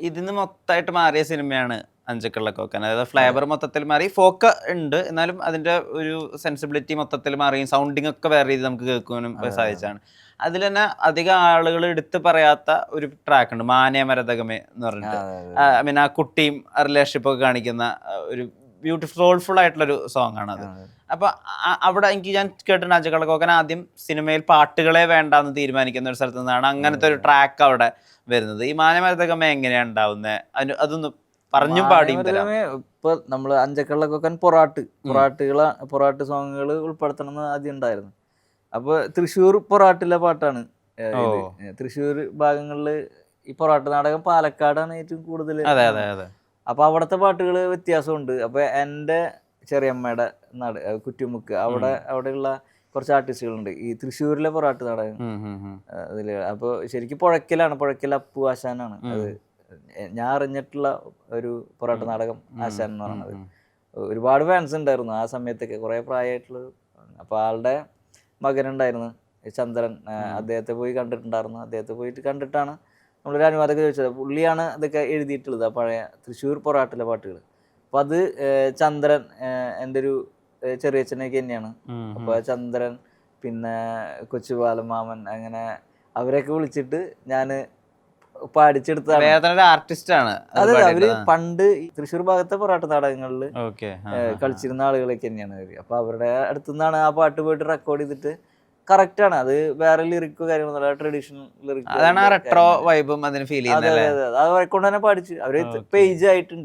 ഇതിന്ന് മൊത്തമായിട്ട് മാറിയ സിനിമയാണ് അഞ്ചുക്കള്ള കോക്കൻ. അതായത് ഫ്ലേവർ മൊത്തത്തിൽ മാറി, ഫോക്ക് ഉണ്ട് എന്നാലും അതിന്റെ ഒരു സെൻസിബിലിറ്റി മൊത്തത്തിൽ മാറിയും സൗണ്ടിങ് ഒക്കെ വേറെ രീതി നമുക്ക് കേൾക്കാനും സാധിച്ചാണ്. അതിൽ തന്നെ അധികം ആളുകൾ എടുത്തു പറയാത്ത ഒരു ട്രാക്ക് ഉണ്ട്, മാനേ മരതകമേ എന്ന് പറഞ്ഞിട്ട്. ഐ മീൻ ആ കുട്ടിയും റിലേഷൻഷിപ്പ് ഒക്കെ കാണിക്കുന്ന ഒരു സോൾഫുൾ ആയിട്ടുള്ളൊരു സോങ് ആണ് അത്. അപ്പൊ അവിടെ ഞാൻ കേട്ടിട്ടുണ്ട് അഞ്ചുക്കള്ള കോക്കൻ ആദ്യം സിനിമയിൽ പാട്ടുകളെ വേണ്ടാന്ന് തീരുമാനിക്കുന്ന ഒരു സ്ഥലത്ത് നിന്നാണ് അങ്ങനത്തെ ഒരു ട്രാക്ക് അവിടെ വരുന്നത്. ഈ മാനേ മരതകമേ എങ്ങനെയാണ് ഉണ്ടാവുന്നത്? അതൊന്ന് പറഞ്ഞും പാടിയും തരാം. ഇപ്പൊ നമ്മള് അഞ്ചക്കള്ള കൊക്കൻ പൊറാട്ട് സോങ്ങുകൾ ഉൾപ്പെടുത്തണം എന്ന് ആദ്യം ഉണ്ടായിരുന്നു. അപ്പൊ തൃശ്ശൂർ പൊറാട്ടിലെ പാട്ടാണ്. തൃശ്ശൂർ ഭാഗങ്ങളില് ഈ പൊറാട്ട് നാടകം പാലക്കാടാണ് ഏറ്റവും കൂടുതൽ. അപ്പൊ അവിടത്തെ പാട്ടുകൾ വ്യത്യാസമുണ്ട്. അപ്പൊ എൻ്റെ ചെറിയമ്മയുടെ നാട് കുറ്റിമുക്ക്, അവിടെയുള്ള കുറച്ച് ആർട്ടിസ്റ്റുകളുണ്ട് ഈ തൃശ്ശൂരിലെ പൊറാട്ട് നാടകം അതില്. അപ്പൊ ശരിക്കും പുഴയ്ക്കൽ അപ്പു ആശാനാണ് അത്. ഞാൻ അറിഞ്ഞിട്ടുള്ള ഒരു പൊറാട്ട് നാടകം ആശാൻ എന്ന് പറയുന്നത്. ഒരുപാട് ഫാൻസ് ഉണ്ടായിരുന്നു ആ സമയത്തൊക്കെ, കുറെ പ്രായമായിട്ടുള്ള. അപ്പൊ ആളുടെ മകനുണ്ടായിരുന്നു ചന്ദ്രൻ, അദ്ദേഹത്തെ പോയി കണ്ടിട്ടുണ്ടായിരുന്നു. അദ്ദേഹത്തെ പോയിട്ട് കണ്ടിട്ടാണ് നമ്മളൊരു അനുവാദമൊക്കെ ചോദിച്ചത്. പുള്ളിയാണ് ഇതൊക്കെ എഴുതിയിട്ടുള്ളത്, ആ പഴയ തൃശ്ശൂർ പൊറാട്ടിലെ പാട്ടുകൾ. അപ്പൊ അത് ചന്ദ്രൻ എൻ്റെ ഒരു ചെറിയച്ഛനൊക്കെ തന്നെയാണ്. അപ്പൊ ചന്ദ്രൻ പിന്നെ കൊച്ചുബാലമാമൻ അങ്ങനെ അവരെയൊക്കെ വിളിച്ചിട്ട് ഞാൻ പാടിച്ചെടുത്താണ്. ആർട്ടിസ്റ്റാണ്. അതെ, അവര് പണ്ട് തൃശ്ശൂർ ഭാഗത്തെ പൊറാട്ട് നാടകങ്ങളിൽ കളിച്ചിരുന്ന ആളുകളൊക്കെ തന്നെയാണ് അവര്. അപ്പൊ അവരുടെ അടുത്തുനിന്നാണ് ആ പാട്ട് പോയിട്ട് റെക്കോർഡ് ചെയ്തിട്ട്. കറക്റ്റ് ആണ്, അത് വേറെ ലിറിക്കോ കാര്യങ്ങളൊന്നുമില്ല, ട്രഡീഷണൽ ലിറിക്കോ. അതാണ് റെട്രോ വൈബും അതിന് ഫീൽ ചെയ്യുന്നത്. അതെ, അത് അവരെ കൊണ്ട് തന്നെ പാടിച്ചു. അവര് പേജ് ആയിട്ടുണ്ട്.